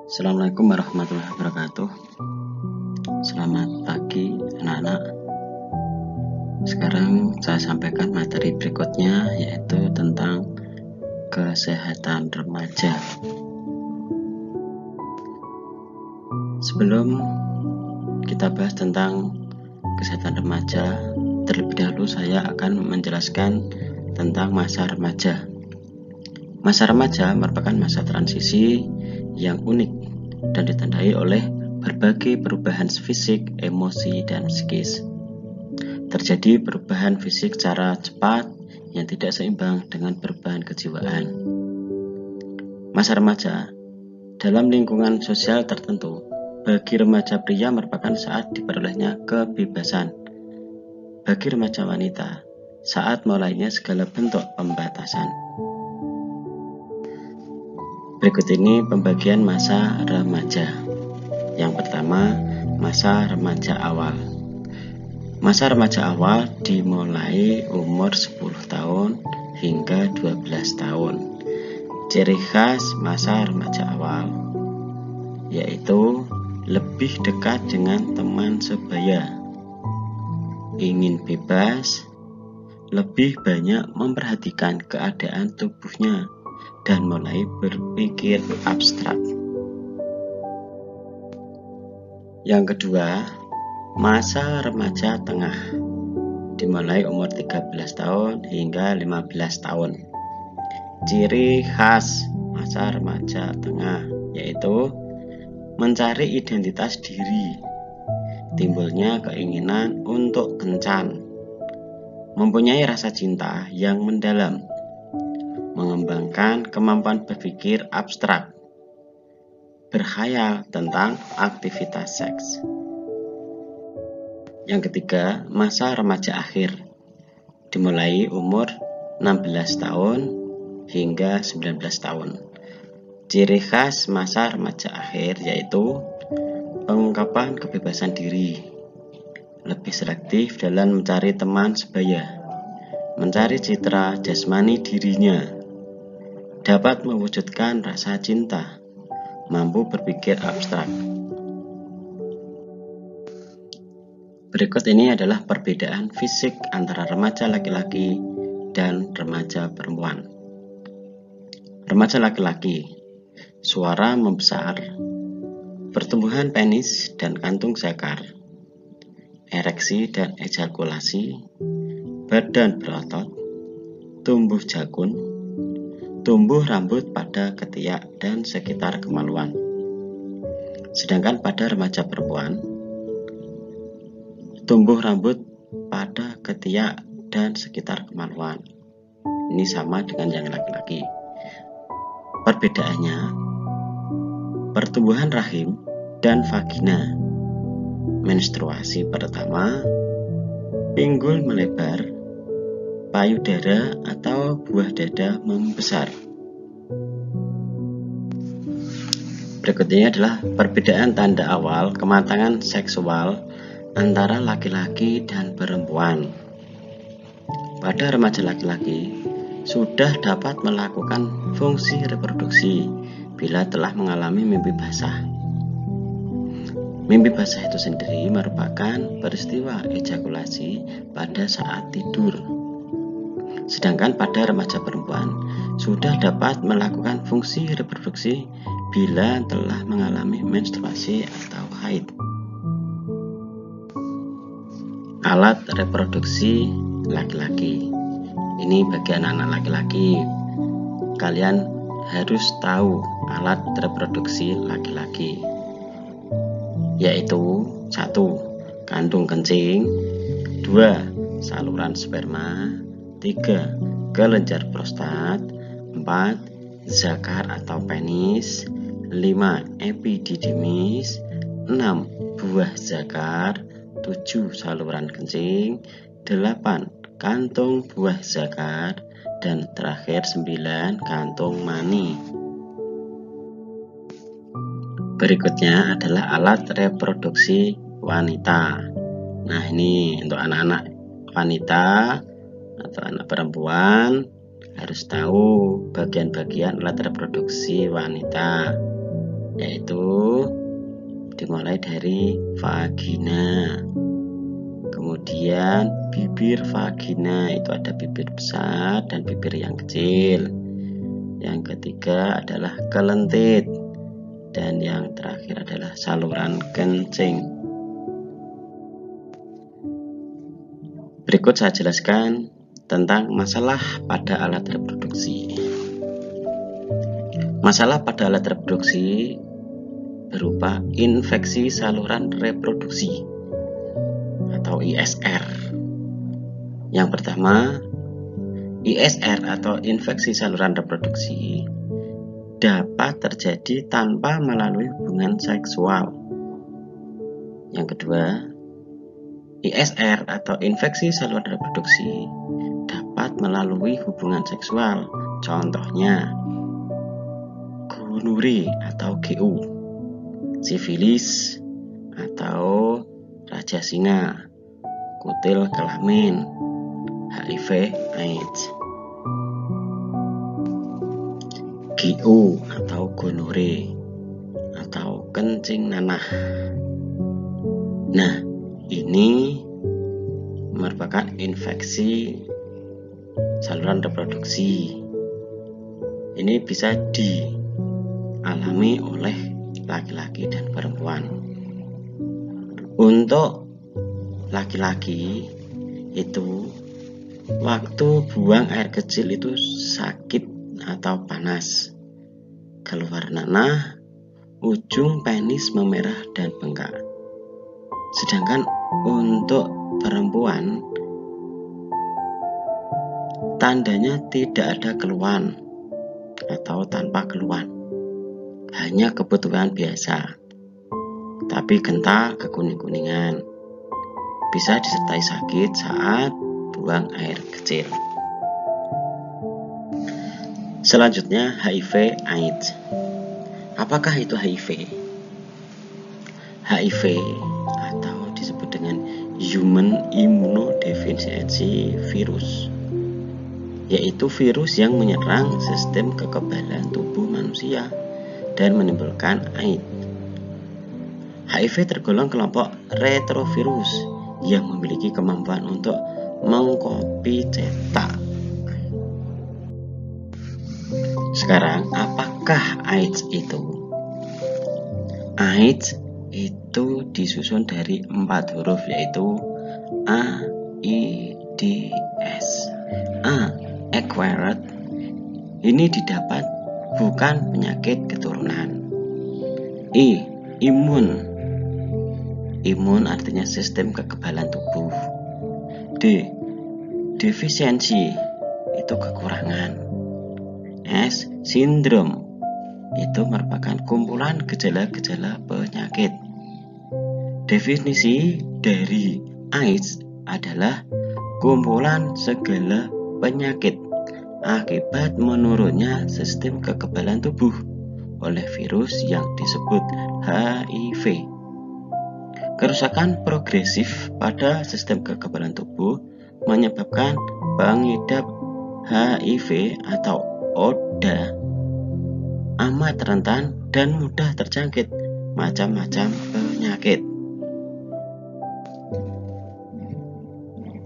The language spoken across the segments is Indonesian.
Assalamualaikum warahmatullahi wabarakatuh. Selamat pagi anak-anak. Sekarang saya sampaikan materi berikutnya, yaitu tentang kesehatan remaja. Sebelum kita bahas tentang kesehatan remaja, terlebih dahulu saya akan menjelaskan tentang masa remaja. Masa remaja merupakan masa transisi yang unik dan ditandai oleh berbagai perubahan fisik, emosi, dan psikis. Terjadi perubahan fisik secara cepat yang tidak seimbang dengan perubahan kejiwaan. Masa remaja dalam lingkungan sosial tertentu, bagi remaja pria merupakan saat diperolehnya kebebasan. Bagi remaja wanita, saat mulainya segala bentuk pembatasan. Berikut ini pembagian masa remaja. Yang pertama, masa remaja awal. Masa remaja awal dimulai umur 10 tahun hingga 12 tahun. Ciri khas masa remaja awal yaitu lebih dekat dengan teman sebaya, ingin bebas, lebih banyak memperhatikan keadaan tubuhnya, dan mulai berpikir abstrak. Yang kedua, masa remaja tengah dimulai umur 13 tahun hingga 15 tahun. Ciri khas masa remaja tengah yaitu mencari identitas diri, timbulnya keinginan untuk kencan, mempunyai rasa cinta yang mendalam, mengembangkan kemampuan berpikir abstrak, berkhayal tentang aktivitas seks. Yang ketiga, masa remaja akhir dimulai umur 16 tahun hingga 19 tahun. Ciri khas masa remaja akhir yaitu pengungkapan kebebasan diri, lebih selektif dalam mencari teman sebaya, mencari citra jasmani dirinya, dapat mewujudkan rasa cinta, mampu berpikir abstrak. Berikut ini adalah perbedaan fisik antara remaja laki-laki dan remaja perempuan. Remaja laki-laki, suara membesar, pertumbuhan penis dan kantung zakar, ereksi dan ejakulasi, badan berotot, tumbuh jakun, tumbuh rambut pada ketiak dan sekitar kemaluan. Sedangkan pada remaja perempuan, tumbuh rambut pada ketiak dan sekitar kemaluan. Ini sama dengan yang laki-laki. Perbedaannya, pertumbuhan rahim dan vagina, menstruasi pertama, pinggul melebar, payudara atau buah dada membesar. Berikut ini adalah perbedaan tanda awal kematangan seksual antara laki-laki dan perempuan. Pada remaja laki-laki sudah dapat melakukan fungsi reproduksi bila telah mengalami mimpi basah. Mimpi basah itu sendiri merupakan peristiwa ejakulasi pada saat tidur. Sedangkan pada remaja perempuan sudah dapat melakukan fungsi reproduksi bila telah mengalami menstruasi atau haid. Alat reproduksi laki-laki. Ini bagi anak-anak laki-laki. Kalian harus tahu alat reproduksi laki-laki, yaitu 1. Kandung kencing, 2. Saluran sperma, 3. Kelenjar prostat, 4. Zakar atau penis, 5. Epididymis, 6. Buah zakar, 7. Saluran kencing, 8. Kantung buah zakar, dan terakhir 9. Kantung mani. Berikutnya adalah alat reproduksi wanita. Nah, ini untuk anak-anak wanita atau anak perempuan harus tahu bagian-bagian alat reproduksi wanita. yaitu dimulai dari vagina, kemudian bibir vagina, itu ada bibir besar dan bibir yang kecil. Yang ketiga adalah kelentit, dan yang terakhir adalah saluran kencing. Berikut saya jelaskan tentang masalah pada alat reproduksi. Masalah pada alat reproduksi berupa infeksi saluran reproduksi atau ISR. Yang pertama, ISR atau infeksi saluran reproduksi dapat terjadi tanpa melalui hubungan seksual. Yang kedua, ISR atau infeksi saluran reproduksi dapat melalui hubungan seksual. Contohnya, gonore atau GU, sifilis atau raja singa, kutil kelamin, HIV/AIDS. GU atau gonore atau kencing nanah. Nah, ini merupakan infeksi saluran reproduksi. Ini bisa dialami oleh laki-laki dan perempuan. Untuk laki-laki itu waktu buang air kecil itu sakit atau panas, keluar nanah, ujung penis memerah dan bengkak. Sedangkan untuk perempuan, tandanya tidak ada keluhan atau tanpa keluhan, hanya kebutuhan biasa, tapi gentar kekuning-kuningan, bisa disertai sakit saat buang air kecil. Selanjutnya, HIV/AIDS. Apakah itu HIV? HIV atau disebut dengan Human Immunodeficiency Virus, yaitu virus yang menyerang sistem kekebalan tubuh manusia dan menimbulkan AIDS. HIV tergolong kelompok retrovirus yang memiliki kemampuan untuk mengkopi cetak. Sekarang, apakah AIDS itu? AIDS itu disusun dari 4 huruf, yaitu A, I, D, S. A, acquired, ini didapat bukan penyakit keturunan. I, imun, imun artinya sistem kekebalan tubuh. D, defisiensi, itu kekurangan. S, sindrom, itu merupakan kumpulan gejala-gejala penyakit. Definisi dari AIDS adalah kumpulan segala penyakit akibat menurunnya sistem kekebalan tubuh oleh virus yang disebut HIV. Kerusakan progresif pada sistem kekebalan tubuh menyebabkan pengidap HIV atau ODA amat rentan dan mudah terjangkit macam-macam penyakit.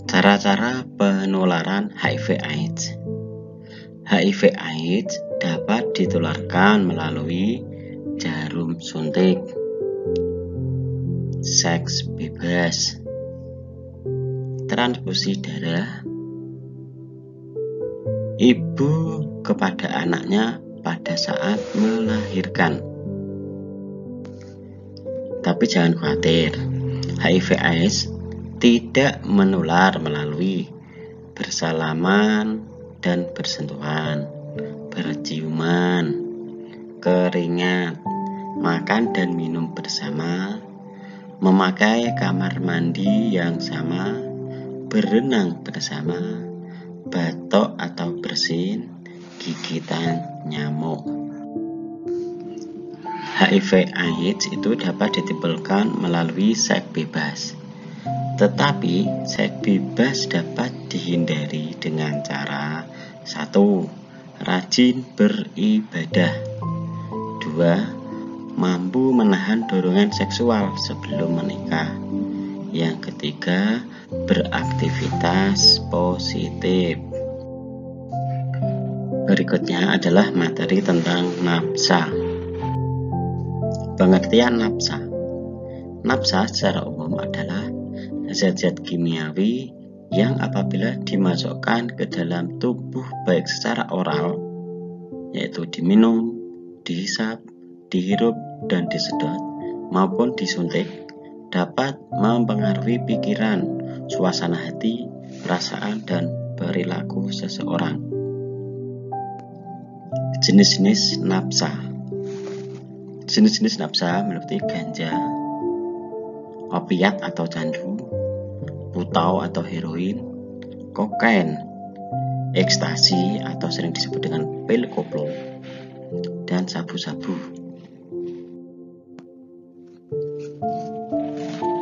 Cara-cara penularan HIV/AIDS. HIV/AIDS dapat ditularkan melalui jarum suntik, seks bebas, transfusi darah, ibu kepada anaknya pada saat melahirkan. Tapi jangan khawatir, HIV/AIDS tidak menular melalui bersalaman dan bersentuhan, berciuman, keringat, makan dan minum bersama, memakai kamar mandi yang sama, berenang bersama, batuk atau bersin, gigitan nyamuk. HIV/AIDS itu dapat ditimbulkan melalui seks bebas. Tetapi seks bebas dapat dihindari dengan cara 1. Rajin beribadah. 2. mampu menahan dorongan seksual sebelum menikah. Yang ketiga, beraktivitas positif. Berikutnya adalah materi tentang nafsa. Pengertian nafsa. Nafsa secara umum adalah zat-zat kimiawi yang apabila dimasukkan ke dalam tubuh baik secara oral, yaitu diminum, dihisap, dihirup, dan disedot, maupun disuntik, dapat mempengaruhi pikiran, suasana hati, perasaan, dan perilaku seseorang. Jenis-jenis nafsa. Jenis-jenis nafsa meliputi ganja, opiat atau candu, putau atau heroin, kokain, ekstasi atau sering disebut dengan pil koplo, dan sabu-sabu.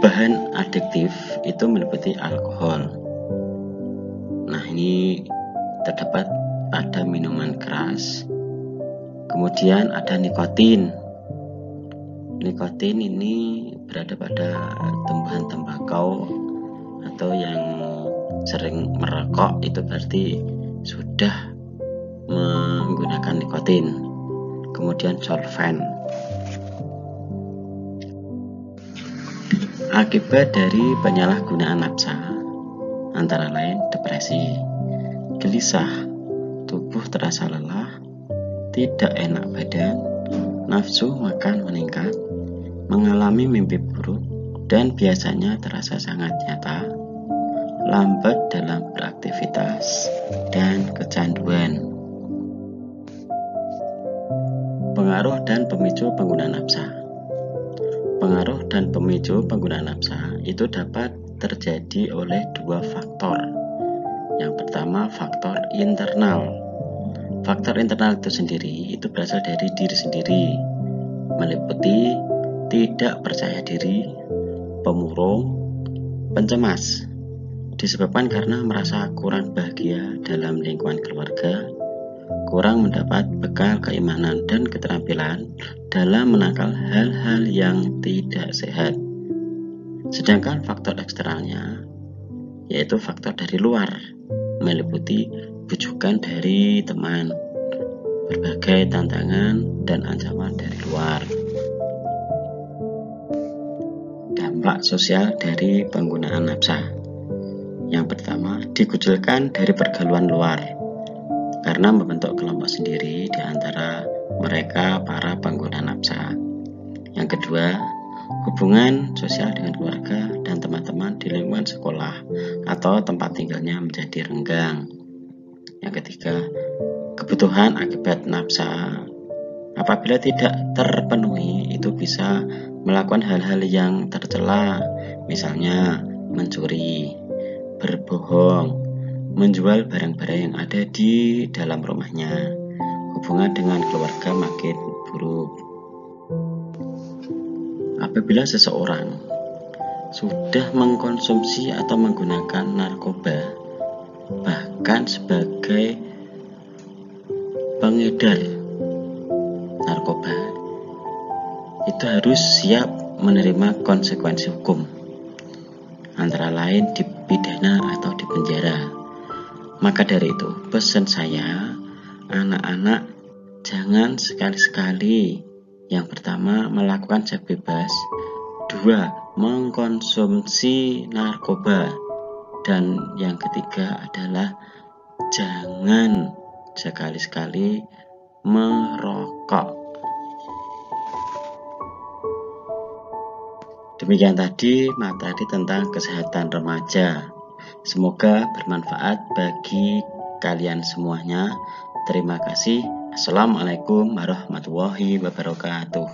Bahan adiktif itu meliputi alkohol. Nah, ini terdapat pada minuman keras. Kemudian ada nikotin. Nikotin ini berada pada tumbuhan tembakau atau yang sering merokok, itu berarti sudah menggunakan nikotin. Kemudian solvent. Akibat dari penyalahgunaan nafsa antara lain depresi, gelisah, tubuh terasa lelah, tidak enak badan, nafsu makan meningkat, mengalami mimpi buruk, dan biasanya terasa sangat nyata, lambat dalam beraktivitas, dan kecanduan. Pengaruh dan pemicu penggunaan nafsa. Pengaruh dan pemicu penggunaan nafsa itu dapat terjadi oleh dua faktor. Yang pertama, faktor internal. Faktor internal itu sendiri itu berasal dari diri sendiri, meliputi tidak percaya diri, pemurung, pencemas, disebabkan karena merasa kurang bahagia dalam lingkungan keluarga, kurang mendapat bekal keimanan dan keterampilan dalam menangkal hal-hal yang tidak sehat. Sedangkan faktor eksternalnya, yaitu faktor dari luar, meliputi bujukan dari teman, berbagai tantangan dan ancaman dari luar. Dampak sosial dari penggunaan nafsa. Yang pertama, dikucilkan dari pergaulan luar karena membentuk kelompok sendiri di antara mereka para pengguna nafsa. Yang kedua, hubungan sosial dengan keluarga dan teman-teman di lingkungan sekolah atau tempat tinggalnya menjadi renggang. Yang ketiga, kebutuhan akibat nafsa apabila tidak terpenuhi itu bisa melakukan hal-hal yang tercela, misalnya mencuri, berbohong, menjual barang-barang yang ada di dalam rumahnya. Hubungan dengan keluarga makin buruk. Apabila seseorang sudah mengkonsumsi atau menggunakan narkoba, bahkan sebagai pengedar narkoba, itu harus siap menerima konsekuensi hukum, antara lain dipidana atau dipenjara. Maka dari itu, pesan saya, anak-anak jangan sekali-sekali, yang pertama melakukan seks bebas, dua mengkonsumsi narkoba, dan yang ketiga adalah jangan sekali-sekali merokok. Demikian tadi materi tentang kesehatan remaja. Semoga bermanfaat bagi kalian semuanya. Terima kasih. Assalamualaikum warahmatullahi wabarakatuh.